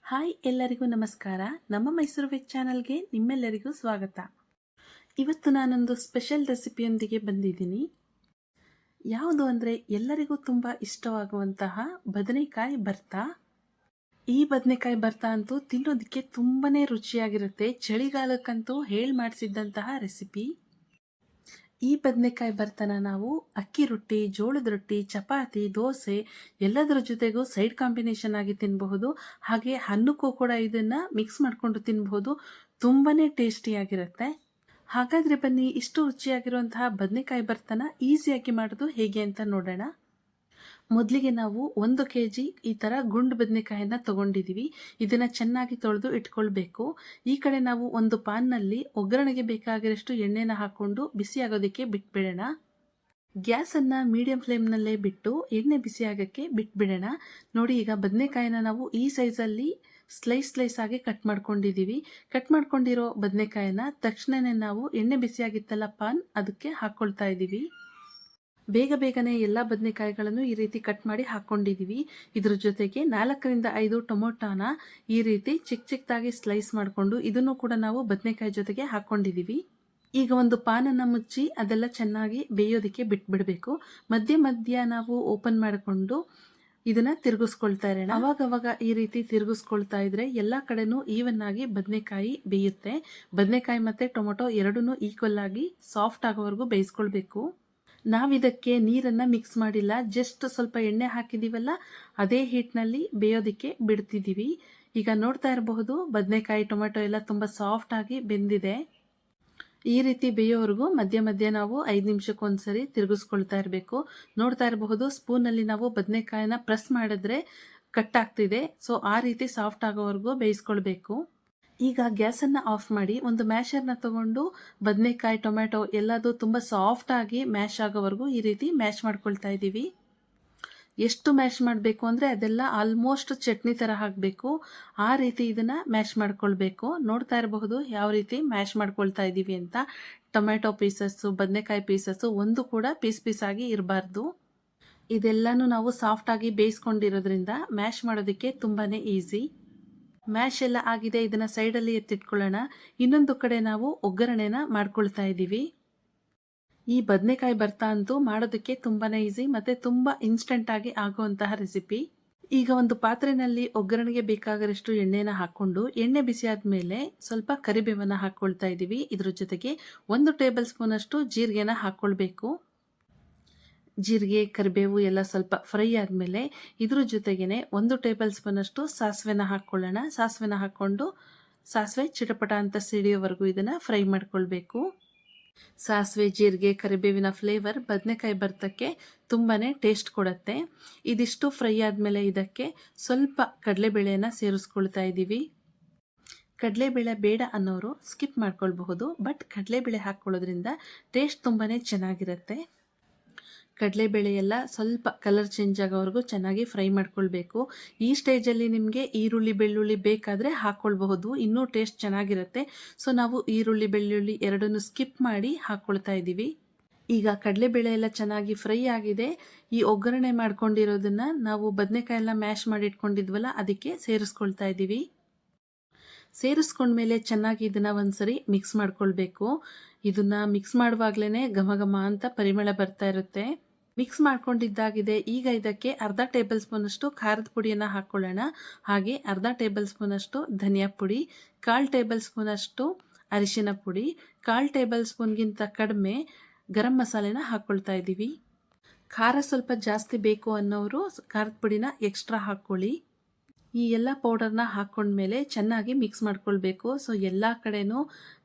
Hi ಎಲ್ಲರಿಗೂ ನಮಸ್ಕಾರ. ನಮ್ಮ ಮೈಸೂರು ವೆಜ್ ಚಾನಲ್ಗೆ ನಿಮ್ಮೆಲ್ಲರಿಗೂ ಸ್ವಾಗತ. ಇವತ್ತು ನಾನೊಂದು ಸ್ಪೆಷಲ್ ರೆಸಿಪಿಯೊಂದಿಗೆ ಬಂದಿದ್ದೀನಿ. ಯಾವುದು ಅಂದರೆ ಎಲ್ಲರಿಗೂ ತುಂಬ ಇಷ್ಟವಾಗುವಂತಹ ಬದನೆಕಾಯಿ ಭರ್ತಾ. ಈ ಬದನೆಕಾಯಿ ಭರ್ತಾ ಅಂತೂ ತಿನ್ನೋದಕ್ಕೆ ತುಂಬಾ ರುಚಿಯಾಗಿರುತ್ತೆ. ಚಳಿಗಾಲಕ್ಕಂತೂ ಮಾಡಿಸಿದ್ದಂತಹ ರೆಸಿಪಿ. ಈ ಬದನೆಕಾಯಿ ಭರ್ತಾನ ನಾವು ಅಕ್ಕಿ ರೊಟ್ಟಿ, ಜೋಳದ ರೊಟ್ಟಿ, ಚಪಾತಿ, ದೋಸೆ ಎಲ್ಲದರ ಜೊತೆಗೂ ಸೈಡ್ ಕಾಂಬಿನೇಷನ್ ಆಗಿ ತಿನ್ನಬಹುದು. ಹಾಗೆ ಅನ್ನಕ್ಕೂ ಕೂಡ ಇದನ್ನು ಮಿಕ್ಸ್ ಮಾಡಿಕೊಂಡು ತಿನ್ನಬಹುದು. ತುಂಬಾ ಟೇಸ್ಟಿಯಾಗಿರುತ್ತೆ. ಹಾಗಾದರೆ ಬನ್ನಿ, ಇಷ್ಟು ರುಚಿಯಾಗಿರುವಂತಹ ಬದನೆಕಾಯಿ ಭರ್ತಾನ ಈಸಿಯಾಗಿ ಮಾಡೋದು ಹೇಗೆ ಅಂತ ನೋಡೋಣ. ಮೊದಲಿಗೆ ನಾವು 1 kg ಈ ಥರ ಗುಂಡು ಬದನೆಕಾಯಿನ ತೊಗೊಂಡಿದ್ದೀವಿ. ಇದನ್ನು ಚೆನ್ನಾಗಿ ತೊಳೆದು ಇಟ್ಕೊಳ್ಬೇಕು. ಈ ಕಡೆ ನಾವು ಒಂದು ಪಾನ್ನಲ್ಲಿ ಒಗ್ಗರಣೆಗೆ ಬೇಕಾಗಿರೋಷ್ಟು ಎಣ್ಣೆನ ಹಾಕ್ಕೊಂಡು ಬಿಸಿ ಆಗೋದಕ್ಕೆ ಬಿಟ್ಬಿಡೋಣ. ಗ್ಯಾಸನ್ನು ಮೀಡಿಯಂ ಫ್ಲೇಮ್ನಲ್ಲೇ ಬಿಟ್ಟು ಎಣ್ಣೆ ಬಿಸಿ ಆಗೋಕ್ಕೆ ಬಿಟ್ಬಿಡೋಣ. ನೋಡಿ, ಈಗ ಬದನೆಕಾಯಿನ ನಾವು ಈ ಸೈಜಲ್ಲಿ ಸ್ಲೈಸ್ ಆಗಿ ಕಟ್ ಮಾಡ್ಕೊಂಡಿದ್ದೀವಿ. ಕಟ್ ಮಾಡ್ಕೊಂಡಿರೋ ಬದನೆಕಾಯಿನ ತಕ್ಷಣವೇ ನಾವು ಎಣ್ಣೆ ಬಿಸಿಯಾಗಿತ್ತಲ್ಲ ಪಾನ್, ಅದಕ್ಕೆ ಹಾಕ್ಕೊಳ್ತಾ ಇದ್ದೀವಿ. ಬೇಗನೆ ಎಲ್ಲ ಬದನೆಕಾಯಿಗಳನ್ನು ಈ ರೀತಿ ಕಟ್ ಮಾಡಿ ಹಾಕ್ಕೊಂಡಿದ್ದೀವಿ. ಇದ್ರ ಜೊತೆಗೆ 4 ರಿಂದ 5 ಟೊಮೊಟೊನ ಈ ರೀತಿ ಚಿಕ್ಕದಾಗಿ ಸ್ಲೈಸ್ ಮಾಡಿಕೊಂಡು ಇದನ್ನು ಕೂಡ ನಾವು ಬದನೆಕಾಯಿ ಜೊತೆಗೆ ಹಾಕ್ಕೊಂಡಿದ್ದೀವಿ. ಈಗ ಒಂದು ಪಾನನ್ನು ಮುಚ್ಚಿ ಅದೆಲ್ಲ ಚೆನ್ನಾಗಿ ಬೇಯೋದಕ್ಕೆ ಬಿಟ್ಬಿಡಬೇಕು. ಮಧ್ಯ ನಾವು ಓಪನ್ ಮಾಡಿಕೊಂಡು ಇದನ್ನು ತಿರುಗಿಸ್ಕೊಳ್ತಾ ಇರೋಣ. ಅವಾಗವಾಗ ಈ ರೀತಿ ತಿರುಗಿಸ್ಕೊಳ್ತಾ ಇದ್ರೆ ಎಲ್ಲ ಕಡೆನೂ ಈವನ್ ಆಗಿ ಬದನೆಕಾಯಿ ಬೇಯುತ್ತೆ. ಬದನೆಕಾಯಿ ಮತ್ತು ಟೊಮೊಟೊ ಎರಡೂ ಈಕ್ವಲ್ ಆಗಿ ಸಾಫ್ಟ್ ಆಗೋವರೆಗೂ ಬೇಯಿಸ್ಕೊಳ್ಬೇಕು. ನಾವಿದಕ್ಕೆ ನೀರನ್ನು ಮಿಕ್ಸ್ ಮಾಡಿಲ್ಲ, ಜಸ್ಟ್ ಸ್ವಲ್ಪ ಎಣ್ಣೆ ಹಾಕಿದ್ದೀವಲ್ಲ ಅದೇ ಹೀಟ್ನಲ್ಲಿ ಬೇಯೋದಕ್ಕೆ ಬಿಡ್ತಿದ್ದೀವಿ. ಈಗ ನೋಡ್ತಾ ಇರಬಹುದು, ಬದನೆಕಾಯಿ ಟೊಮೆಟೊ ಎಲ್ಲ ತುಂಬ ಸಾಫ್ಟಾಗಿ ಬೆಂದಿದೆ. ಈ ರೀತಿ ಬೇಯೋವರೆಗೂ ಮಧ್ಯ ನಾವು 5 ನಿಮಿಷಕ್ಕೊಂದ್ಸರಿ ತಿರುಗಿಸ್ಕೊಳ್ತಾ ಇರಬೇಕು. ನೋಡ್ತಾ ಇರಬಹುದು, ಸ್ಪೂನಲ್ಲಿ ನಾವು ಬದನೆಕಾಯಿನ ಪ್ರೆಸ್ ಮಾಡಿದ್ರೆ ಕಟ್ ಆಗ್ತಿದೆ. ಸೊ ಆ ರೀತಿ ಸಾಫ್ಟ್ ಆಗೋವರೆಗೂ ಬೇಯಿಸ್ಕೊಳ್ಬೇಕು. ಈಗ ಗ್ಯಾಸನ್ನು ಆಫ್ ಮಾಡಿ ಒಂದು ಮ್ಯಾಶರ್ನ ತಗೊಂಡು ಬದನೆಕಾಯಿ ಟೊಮೆಟೊ ಎಲ್ಲದು ತುಂಬ ಸಾಫ್ಟಾಗಿ ಮ್ಯಾಶ್ ಆಗೋವರೆಗೂ ಈ ರೀತಿ ಮ್ಯಾಶ್ ಮಾಡ್ಕೊಳ್ತಾ ಇದ್ದೀವಿ. ಎಷ್ಟು ಮ್ಯಾಶ್ ಮಾಡಬೇಕು ಅಂದರೆ ಅದೆಲ್ಲ ಆಲ್ಮೋಸ್ಟ್ ಚಟ್ನಿ ಥರ ಹಾಕಬೇಕು. ಆ ರೀತಿ ಇದನ್ನು ಮ್ಯಾಶ್ ಮಾಡ್ಕೊಳ್ಬೇಕು. ನೋಡ್ತಾ ಇರಬಹುದು ಯಾವ ರೀತಿ ಮ್ಯಾಶ್ ಮಾಡ್ಕೊಳ್ತಾ ಇದ್ದೀವಿ ಅಂತ. ಟೊಮೆಟೊ ಪೀಸಸ್ಸು, ಬದನೆಕಾಯಿ ಪೀಸಸ್ಸು ಒಂದು ಕೂಡ ಪೀಸ್ ಆಗಿ ಇರಬಾರ್ದು. ಇದೆಲ್ಲನೂ ನಾವು ಸಾಫ್ಟಾಗಿ ಬೇಯಿಸ್ಕೊಂಡಿರೋದ್ರಿಂದ ಮ್ಯಾಶ್ ಮಾಡೋದಕ್ಕೆ ತುಂಬಾ ಈಸಿ. ಮ್ಯಾಶ್ ಎಲ್ಲ ಆಗಿದೆ, ಇದನ್ನು ಸೈಡಲ್ಲಿ ಎತ್ತಿಟ್ಕೊಳ್ಳೋಣ. ಇನ್ನೊಂದು ಕಡೆ ನಾವು ಒಗ್ಗರಣೆನ ಮಾಡ್ಕೊಳ್ತಾ ಇದ್ದೀವಿ. ಈ ಬದನೆಕಾಯಿ ಭರ್ತಾ ಅಂತೂ ಮಾಡೋದಕ್ಕೆ ತುಂಬಾ ಈಸಿ ಮತ್ತು ತುಂಬ ಇನ್ಸ್ಟೆಂಟಾಗಿ ಆಗುವಂತಹ ರೆಸಿಪಿ. ಈಗ ಒಂದು ಪಾತ್ರೆಯಲ್ಲಿ ಒಗ್ಗರಣೆಗೆ ಬೇಕಾಗರಷ್ಟು ಎಣ್ಣೆನ ಹಾಕ್ಕೊಂಡು ಎಣ್ಣೆ ಬಿಸಿ ಆದಮೇಲೆ ಸ್ವಲ್ಪ ಕರಿಬೇವನ್ನು ಹಾಕ್ಕೊಳ್ತಾ ಇದ್ದೀವಿ. ಇದ್ರ ಜೊತೆಗೆ 1 ಟೇಬಲ್ ಸ್ಪೂನ್ ಅಷ್ಟು ಜೀರಿಗೆನ ಹಾಕ್ಕೊಳ್ಬೇಕು. ಜೀರಿಗೆ, ಕರಿಬೇವು ಎಲ್ಲ ಸ್ವಲ್ಪ ಫ್ರೈ ಆದಮೇಲೆ ಇದ್ರ ಜೊತೆಗೇ 1 ಟೇಬಲ್ ಸ್ಪೂನ್ ಅಷ್ಟು ಸಾಸಿವೆನ ಹಾಕ್ಕೊಳ್ಳೋಣ. ಸಾಸಿವೆನ ಹಾಕ್ಕೊಂಡು ಸಾಸಿವೆ ಚಿಟಪಟ ಅಂತ ಸಿಡಿಯೋವರೆಗೂ ಇದನ್ನು ಫ್ರೈ ಮಾಡ್ಕೊಳ್ಬೇಕು. ಸಾಸಿವೆ, ಜೀರಿಗೆ, ಕರಿಬೇವಿನ ಫ್ಲೇವರ್ ಬದನೆಕಾಯಿ ಭರ್ತಕ್ಕೆ ತುಂಬಾ ಟೇಸ್ಟ್ ಕೊಡುತ್ತೆ. ಇದಿಷ್ಟು ಫ್ರೈ ಆದಮೇಲೆ ಇದಕ್ಕೆ ಸ್ವಲ್ಪ ಕಡಲೆಬೇಳೆನ ಸೇರಿಸ್ಕೊಳ್ತಾ ಇದ್ದೀವಿ. ಕಡಲೆಬೇಳೆ ಬೇಡ ಅನ್ನೋರು ಸ್ಕಿಪ್ ಮಾಡ್ಕೊಳ್ಬಹುದು, ಬಟ್ ಕಡಲೆಬೇಳೆ ಹಾಕ್ಕೊಳ್ಳೋದ್ರಿಂದ ಟೇಸ್ಟ್ ತುಂಬಾ ಚೆನ್ನಾಗಿರುತ್ತೆ. ಕಡಲೆಬೇಳೆ ಎಲ್ಲ ಸ್ವಲ್ಪ ಕಲರ್ ಚೇಂಜ್ ಆಗೋವರೆಗೂ ಚೆನ್ನಾಗಿ ಫ್ರೈ ಮಾಡ್ಕೊಳ್ಬೇಕು. ಈ ಸ್ಟೇಜಲ್ಲಿ ನಿಮಗೆ ಈರುಳ್ಳಿ, ಬೆಳ್ಳುಳ್ಳಿ ಬೇಕಾದರೆ ಹಾಕ್ಕೊಳ್ಬಹುದು, ಇನ್ನೂ ಟೇಸ್ಟ್ ಚೆನ್ನಾಗಿರುತ್ತೆ. ಸೊ ನಾವು ಈರುಳ್ಳಿ, ಬೆಳ್ಳುಳ್ಳಿ ಎರಡನ್ನೂ ಸ್ಕಿಪ್ ಮಾಡಿ ಹಾಕ್ಕೊಳ್ತಾ ಇದ್ದೀವಿ. ಈಗ ಕಡಲೆಬೇಳೆ ಎಲ್ಲ ಚೆನ್ನಾಗಿ ಫ್ರೈ ಆಗಿದೆ. ಈ ಒಗ್ಗರಣೆ ಮಾಡ್ಕೊಂಡಿರೋದನ್ನು ನಾವು ಬದನೆಕಾಯಿ ಎಲ್ಲ ಮ್ಯಾಶ್ ಮಾಡಿ ಇಟ್ಕೊಂಡಿದ್ವಲ್ಲ ಅದಕ್ಕೆ ಸೇರಿಸ್ಕೊಳ್ತಾ ಇದ್ದೀವಿ. ಸೇರಿಸ್ಕೊಂಡ್ಮೇಲೆ ಚೆನ್ನಾಗಿ ಇದನ್ನು ಒಂದ್ಸರಿ ಮಿಕ್ಸ್ ಮಾಡ್ಕೊಳ್ಬೇಕು. ಇದನ್ನು ಮಿಕ್ಸ್ ಮಾಡುವಾಗಲೇ ಘಮ ಅಂತ ಪರಿಮಳ ಬರ್ತಾ ಇರುತ್ತೆ. ಮಿಕ್ಸ್ ಮಾಡ್ಕೊಂಡಿದ್ದಾಗಿದೆ. ಈಗ ಇದಕ್ಕೆ ಅರ್ಧ ಟೇಬಲ್ ಸ್ಪೂನ್ ಅಷ್ಟು ಖಾರದ ಪುಡಿಯನ್ನು ಹಾಕ್ಕೊಳ್ಳೋಣ. ಹಾಗೆ ಅರ್ಧ ಟೇಬಲ್ ಸ್ಪೂನ್ ಅಷ್ಟು ಧನಿಯಾ ಪುಡಿ, 1/4 ಟೇಬಲ್ ಸ್ಪೂನ್ ಅಷ್ಟು ಅರಿಶಿನ ಪುಡಿ, 1/4 ಟೇಬಲ್ ಸ್ಪೂನ್ಗಿಂತ ಕಡಿಮೆ ಗರಂ ಮಸಾಲೆನ ಹಾಕ್ಕೊಳ್ತಾ ಇದ್ದೀವಿ. ಖಾರ ಸ್ವಲ್ಪ ಜಾಸ್ತಿ ಬೇಕು ಅನ್ನೋರು ಖಾರದ ಪುಡಿನ ಎಕ್ಸ್ಟ್ರಾ ಹಾಕ್ಕೊಳ್ಳಿ. ಈ ಎಲ್ಲ ಪೌಡರ್ನ ಹಾಕ್ಕೊಂಡ್ಮೇಲೆ ಚೆನ್ನಾಗಿ ಮಿಕ್ಸ್ ಮಾಡ್ಕೊಳ್ಬೇಕು. ಸೊ ಎಲ್ಲ ಕಡೆನೂ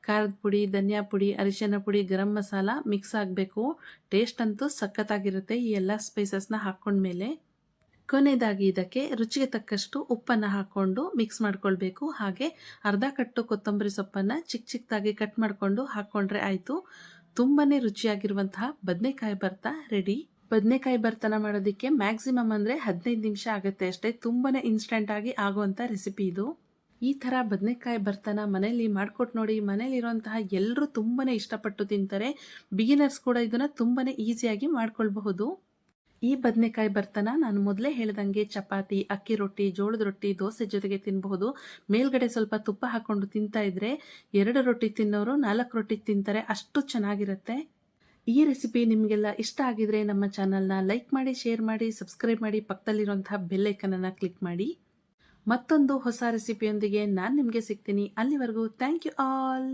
ಖಾರದ ಪುಡಿ, ಧನಿಯಾ ಪುಡಿ, ಅರಿಶಿನ ಪುಡಿ, ಗರಂ ಮಸಾಲ ಮಿಕ್ಸ್ ಆಗಬೇಕು. ಟೇಸ್ಟ್ ಅಂತೂ ಸಖತ್ತಾಗಿರುತ್ತೆ ಈ ಎಲ್ಲ ಸ್ಪೈಸಸ್ನ ಹಾಕ್ಕೊಂಡ್ಮೇಲೆ. ಕೊನೆಯದಾಗಿ ಇದಕ್ಕೆ ರುಚಿಗೆ ತಕ್ಕಷ್ಟು ಉಪ್ಪನ್ನು ಹಾಕ್ಕೊಂಡು ಮಿಕ್ಸ್ ಮಾಡ್ಕೊಳ್ಬೇಕು. ಹಾಗೆ ಅರ್ಧ ಕಟ್ಟು ಕೊತ್ತಂಬರಿ ಸೊಪ್ಪನ್ನು ಚಿಕ್ಕದಾಗಿ ಕಟ್ ಮಾಡಿಕೊಂಡು ಹಾಕ್ಕೊಂಡ್ರೆ ಆಯಿತು. ತುಂಬಾ ರುಚಿಯಾಗಿರುವಂತಹ ಬದನೆಕಾಯಿ ಭರ್ತಾ ರೆಡಿ. ಬದನೆಕಾಯಿ ಭರ್ತಾನ ಮಾಡೋದಕ್ಕೆ ಮ್ಯಾಕ್ಸಿಮಮ್ ಅಂದರೆ 15 ನಿಮಿಷ ಆಗುತ್ತೆ ಅಷ್ಟೇ. ತುಂಬಾ ಇನ್ಸ್ಟೆಂಟಾಗಿ ಆಗುವಂಥ ರೆಸಿಪಿ ಇದು. ಈ ಥರ ಬದನೆಕಾಯಿ ಭರ್ತಾನ ಮನೇಲಿ ಮಾಡಿಕೊಟ್ಟು ನೋಡಿ. ಮನೇಲಿರುವಂತಹ ಎಲ್ಲರೂ ತುಂಬಾ ಇಷ್ಟಪಟ್ಟು ತಿಂತಾರೆ. ಬಿಗಿನರ್ಸ್ ಕೂಡ ಇದನ್ನು ತುಂಬಾ ಈಸಿಯಾಗಿ ಮಾಡ್ಕೊಳ್ಬಹುದು. ಈ ಬದನೆಕಾಯಿ ಭರ್ತನ ನಾನು ಮೊದಲೇ ಹೇಳ್ದಂಗೆ ಚಪಾತಿ, ಅಕ್ಕಿ ರೊಟ್ಟಿ, ಜೋಳದ ರೊಟ್ಟಿ, ದೋಸೆ ಜೊತೆಗೆ ತಿನ್ನಬಹುದು. ಮೇಲ್ಗಡೆ ಸ್ವಲ್ಪ ತುಪ್ಪ ಹಾಕ್ಕೊಂಡು ತಿಂತಾ ಇದ್ರೆ 2 ರೊಟ್ಟಿ ತಿನ್ನೋರು 4 ರೊಟ್ಟಿ ತಿಂತಾರೆ, ಅಷ್ಟು ಚೆನ್ನಾಗಿರುತ್ತೆ. ಈ ರೆಸಿಪಿ ನಿಮಗೆಲ್ಲ ಇಷ್ಟ ಆಗಿದ್ರೆ ನಮ್ಮ ಚಾನಲ್ನ ಲೈಕ್ ಮಾಡಿ, ಶೇರ್ ಮಾಡಿ, ಸಬ್ಸ್ಕ್ರೈಬ್ ಮಾಡಿ, ಪಕ್ಕದಲ್ಲಿರುವಂತಹ ಬೆಲ್ ಐಕನನ್ನು ಕ್ಲಿಕ್ ಮಾಡಿ. ಮತ್ತೊಂದು ಹೊಸ ರೆಸಿಪಿಯೊಂದಿಗೆ ನಾನು ನಿಮಗೆ ಸಿಗ್ತೀನಿ. ಅಲ್ಲಿವರೆಗೂ ಥ್ಯಾಂಕ್ ಯು ಆಲ್.